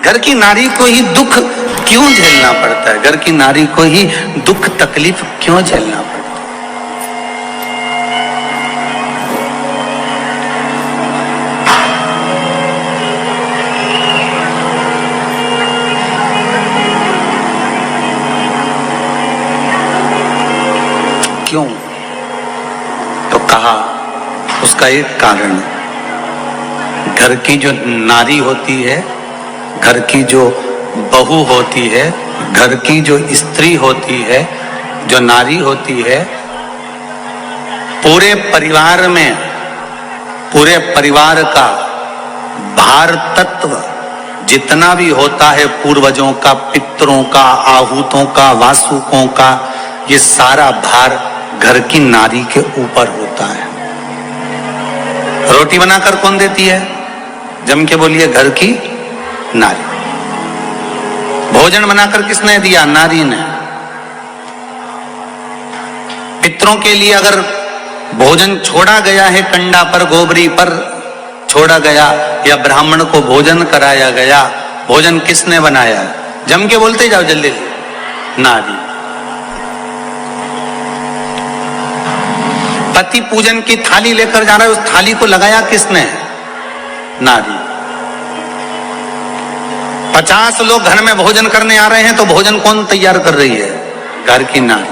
घर की नारी को ही दुख क्यों झेलना पड़ता है? घर की नारी को ही दुख तकलीफ क्यों झेलना पड़ता है? क्यों? तो कहा उसका एक कारण है। घर की जो नारी होती है, घर की जो बहू होती है, घर की जो स्त्री होती है, जो नारी होती है, पूरे परिवार में, पूरे परिवार का भार तत्व जितना भी होता है, पूर्वजों का, पितरों का, आहूतों का, वासुकों का, ये सारा भार घर की नारी के ऊपर होता है। रोटी बनाकर कौन देती है? जम के बोलिए, घर की नारी। भोजन बनाकर किसने दिया? नारी ने। पितरों के लिए अगर भोजन छोड़ा गया है, कंडा पर, गोबरी पर छोड़ा गया, या ब्राह्मण को भोजन कराया गया, भोजन किसने बनाया? जम के बोलते जाओ जल्दी, नारी। पति पूजन की थाली लेकर जा रहा है, उस थाली को लगाया किसने? नारी। 50 लोग घर में भोजन करने आ रहे हैं तो भोजन कौन तैयार कर रही है? घर की नारी।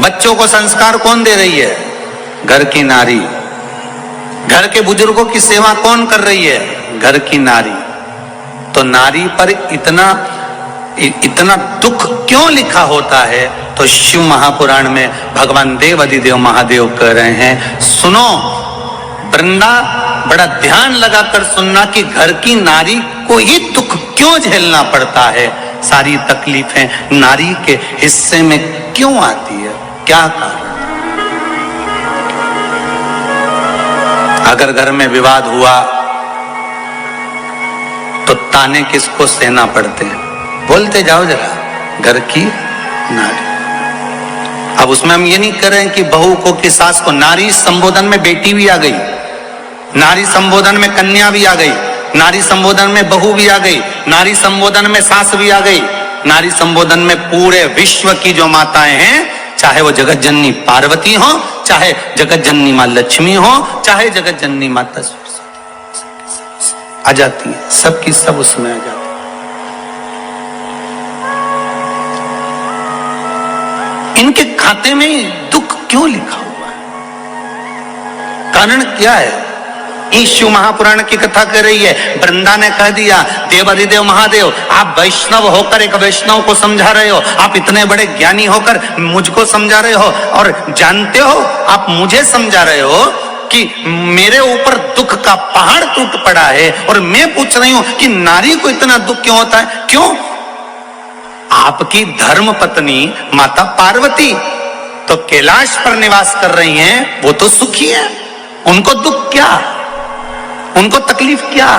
बच्चों को संस्कार कौन दे रही है? घर की नारी। घर के बुजुर्गों की सेवा कौन कर रही है? घर की नारी। तो नारी पर इतना दुख क्यों लिखा होता है? तो शिव महापुराण में भगवान देव अधिदेव महादेव कह रहे हैं, सुनो वृंदा, बड़ा ध्यान लगाकर सुनना कि घर की नारी को ही दुख क्यों झेलना पड़ता है, सारी तकलीफें नारी के हिस्से में क्यों आती है, क्या कारण? अगर घर में विवाद हुआ तो ताने किसको सहना पड़ते हैं? बोलते जाओ जरा, घर की नारी। अब उसमें हम ये नहीं कर रहे हैं कि बहू को, कि सास को। नारी संबोधन में बेटी भी आ गई, नारी संबोधन में कन्या भी आ गई, नारी संबोधन में बहू भी आ गई, नारी संबोधन में सास भी आ गई, नारी संबोधन में पूरे विश्व की जो माताएं हैं, चाहे वो जगत जननी पार्वती हो, चाहे जगत जननी मां लक्ष्मी हो, चाहे जगत जननी माता आ जाती है, सबकी सब उसमें आ जाती है। इनके खाते में दुख क्यों लिखा हुआ है? कारण क्या है? शिव महापुराण की कथा कर रही है। वृंदा ने कह दिया, देव अधिदेव महादेव, आप वैष्णव होकर एक वैष्णव को समझा रहे हो, आप इतने बड़े ज्ञानी होकर मुझको समझा रहे हो, और जानते हो आप मुझे समझा रहे हो कि मेरे ऊपर दुख का पहाड़ टूट पड़ा है, और मैं पूछ रही हूं कि नारी को इतना दुख क्यों होता है? क्यों? आपकी धर्म पत्नी माता पार्वती तो कैलाश पर निवास कर रही हैं, वो तो सुखी है, उनको दुख क्या, उनको तकलीफ क्या,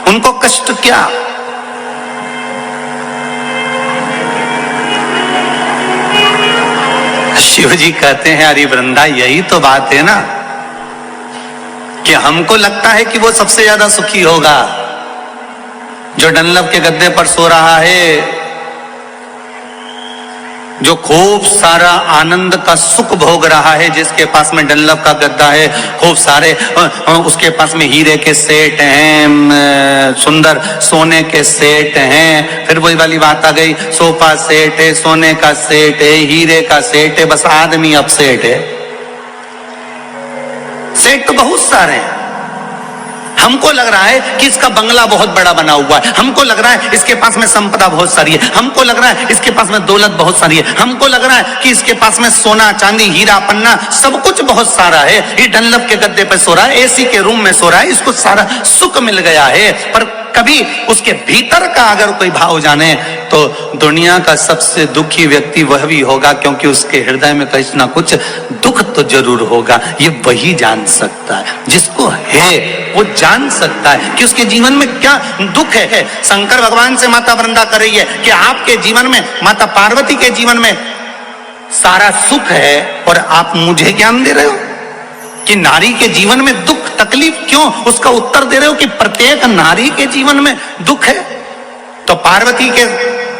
उनको कष्ट क्या? शिव जी कहते हैं, अरे वृंदा, यही तो बात है ना कि हमको लगता है कि वो सबसे ज्यादा सुखी होगा, जो डनलप के गद्दे पर सो रहा है, जो खूब सारा आनंद का सुख भोग रहा है, जिसके पास में डनलप का गद्दा है, खूब सारे उसके पास में हीरे के सेट हैं, सुंदर सोने के सेट हैं, फिर वही वाली बात आ गई, सोफा सेट है, सोने का सेट है, हीरे का सेट है, बस आदमी अब सेट है। सेट तो बहुत सारे हैं। हमको लग रहा है कि इसका बंगला बहुत बड़ा बना हुआ है, हमको लग रहा है इसके पास में संपदा बहुत सारी है, हमको लग रहा है इसके पास में दौलत बहुत सारी है, हमको लग रहा है कि इसके पास में सोना चांदी हीरा पन्ना सब कुछ बहुत सारा है, ये डनलप के गद्दे पे सो रहा है, एसी के रूम में सो रहा है, इसको सारा सुख मिल गया है। पर कभी उसके भीतर का अगर कोई भाव जाने तो दुनिया का सबसे दुखी व्यक्ति वह भी होगा, क्योंकि उसके हृदय में कुछ ना कुछ दुख तो जरूर होगा। ये वही जान सकता है, जिसको है वो जान सकता है कि उसके जीवन में क्या दुख है। शंकर भगवान से माता वृंदा कर रही है कि आपके जीवन में, माता पार्वती के जीवन में सारा सुख है, और आप मुझे ज्ञान दे रहे हो कि नारी के जीवन में दुख तकलीफ क्यों, उसका उत्तर दे रहे हो कि प्रत्येक नारी के जीवन में दुख है। तो पार्वती के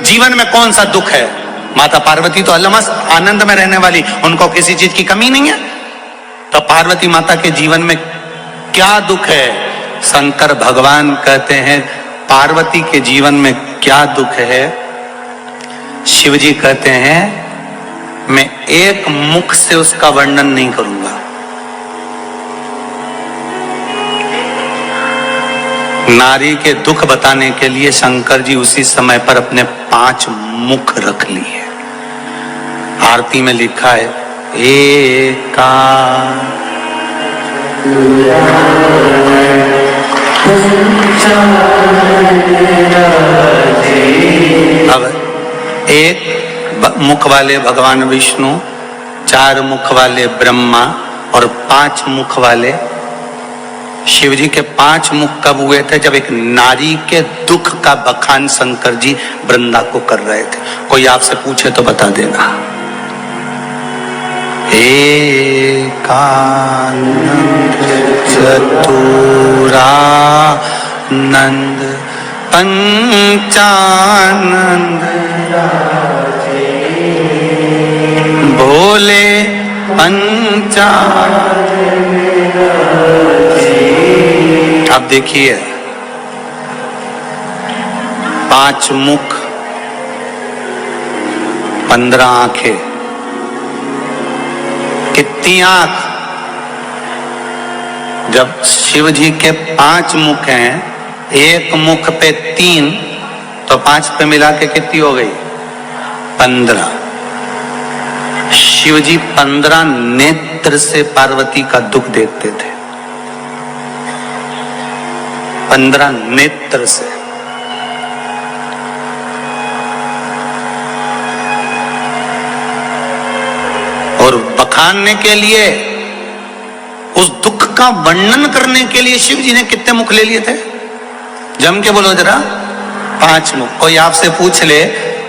जीवन में कौन सा दुख है? माता पार्वती तो अलमस्त आनंद में रहने वाली, उनको किसी चीज की कमी नहीं है। तो पार्वती माता के जीवन में क्या दुख है? शंकर भगवान कहते हैं पार्वती के जीवन में क्या दुख है? शिव जी कहते हैं मैं एक मुख से उसका वर्णन नहीं करूंगा। नारी के दुख बताने के लिए शंकर जी उसी समय पर अपने 5 मुख रख लिए। आरती में लिखा है एका अब एक मुख वाले भगवान विष्णु, 4 मुख वाले ब्रह्मा और 5 मुख वाले शिव जी के 5 मुख कब हुए थे? जब एक नारी के दुख का बखान शंकर जी वृंदा को कर रहे थे। कोई आपसे पूछे तो बता देना। एकानंद चतुरानंद पंचानंद भोले पंचानंद। अब देखिए 5 मुख, 15 आंखें, कितनी आंख? जब शिव जी के 5 मुख हैं, एक मुख पे 3, तो 5 पे मिला के कितनी हो गई? 15। शिव जी 15 नेत्र से पार्वती का दुख देखते थे। 15 नेत्र से। और बखानने के लिए, उस दुख का वर्णन करने के लिए शिव जी ने कितने मुख ले लिए थे? जम के बोलो जरा। 5 मुख। कोई आपसे पूछ ले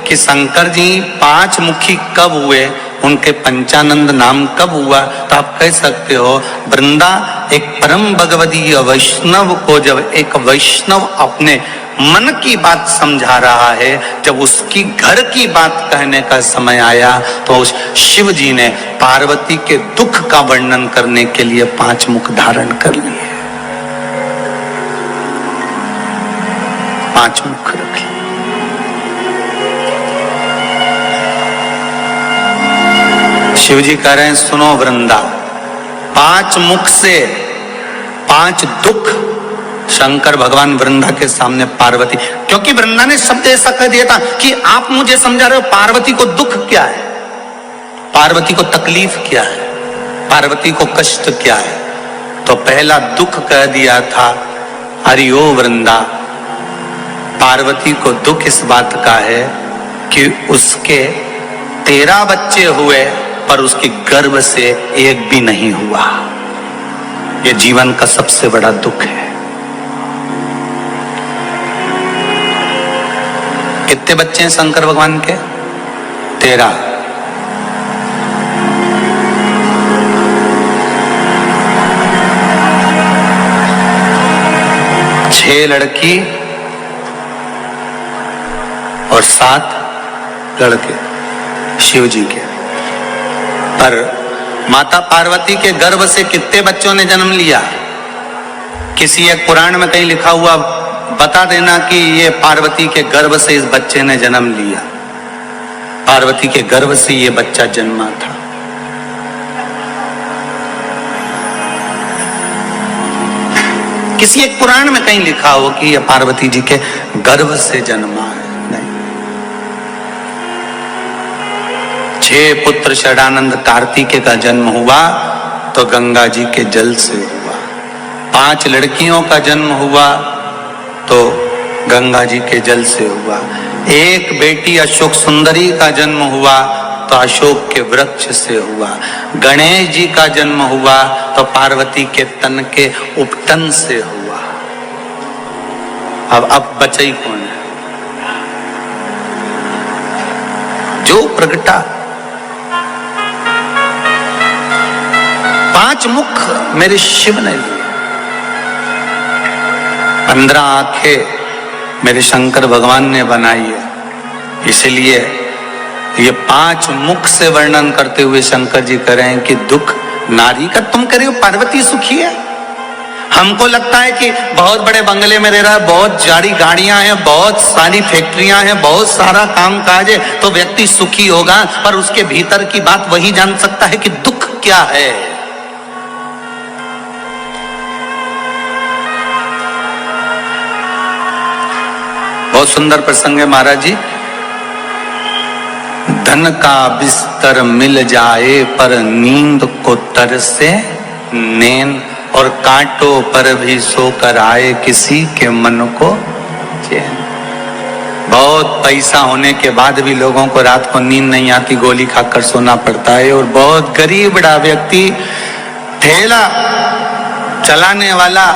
कि शंकर जी 5 मुखी कब हुए, उनके पंचानंद नाम कब हुआ, तो आप कह सकते हो वृंदा एक परम भगवदीय वैष्णव को, जब एक वैष्णव अपने मन की बात समझा रहा है, जब उसकी घर की बात कहने का समय आया, तो उस शिव जी ने पार्वती के दुख का वर्णन करने के लिए 5 मुख धारण कर लिए। 5 मुख रखे। शिव जी कह रहे हैं सुनो वृंदा, 5 मुख से 5 दुख शंकर भगवान वृंदा के सामने पार्वती, क्योंकि वृंदा ने शब्द ऐसा कह दिया था कि आप मुझे समझा रहे हो पार्वती को दुख क्या है, पार्वती को तकलीफ क्या है, पार्वती को कष्ट क्या है। तो पहला दुख कह दिया था अरे ओ वृंदा, पार्वती को दुख इस बात का है कि उसके 13 बच्चे हुए पर उसके गर्भ से एक भी नहीं हुआ। यह जीवन का सबसे बड़ा दुख है। कितने बच्चे हैं शंकर भगवान के? 13। छह लड़की और 7 लड़के शिव जी के। पर माता पार्वती के गर्भ से कितने बच्चों ने जन्म लिया? किसी एक पुराण में कहीं लिखा हुआ बता देना कि ये पार्वती के गर्भ से इस बच्चे ने जन्म लिया। पार्वती के गर्भ से ये बच्चा जन्मा था। किसी एक पुराण में कहीं लिखा हो कि यह पार्वती जी के गर्भ से जन्मा है। 6 पुत्र षडानंद कार्तिकेय का जन्म हुआ तो गंगा जी के जल से हुआ। 5 लड़कियों का जन्म हुआ तो गंगा जी के जल से हुआ। एक बेटी अशोक सुंदरी का जन्म हुआ तो अशोक के वृक्ष से हुआ। गणेश जी का जन्म हुआ तो पार्वती के तन के उपटन से हुआ। अब बचाई कौन है? जो प्रगटा 5 मुख मेरे शिव ने लिए। 15 आंखें मेरे शंकर भगवान ने बनाई है, इसलिए ये 5 मुख से वर्णन करते हुए शंकर जी कह रहे हैं कि दुख नारी का तुम करे हो, पार्वती सुखी है। हमको लगता है कि बहुत बड़े बंगले में रह रहा है, बहुत सारी गाड़ियां हैं, बहुत सारी फैक्ट्रियां हैं, बहुत सारा काम काज है तो व्यक्ति सुखी होगा, पर उसके भीतर की बात वही जान सकता है कि दुख क्या है। बहुत सुंदर प्रसंग है महाराज जी। धन का बिस्तर मिल जाए पर नींद को तरसे नैन, और कांटों पर भी सोकर आए किसी के मन को चैन। बहुत पैसा होने के बाद भी लोगों को रात को नींद नहीं आती, गोली खाकर सोना पड़ता है। और बहुत गरीब बड़ा व्यक्ति, ठेला चलाने वाला,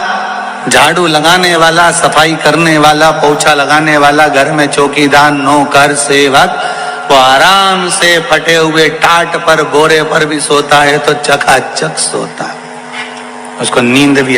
झाड़ू लगाने वाला, सफाई करने वाला, पोछा लगाने वाला, घर में चौकीदार, नौकर, सेवक, वो आराम से फटे हुए टाट पर, बोरे पर भी सोता है तो चकाचक सोता है, उसको नींद भी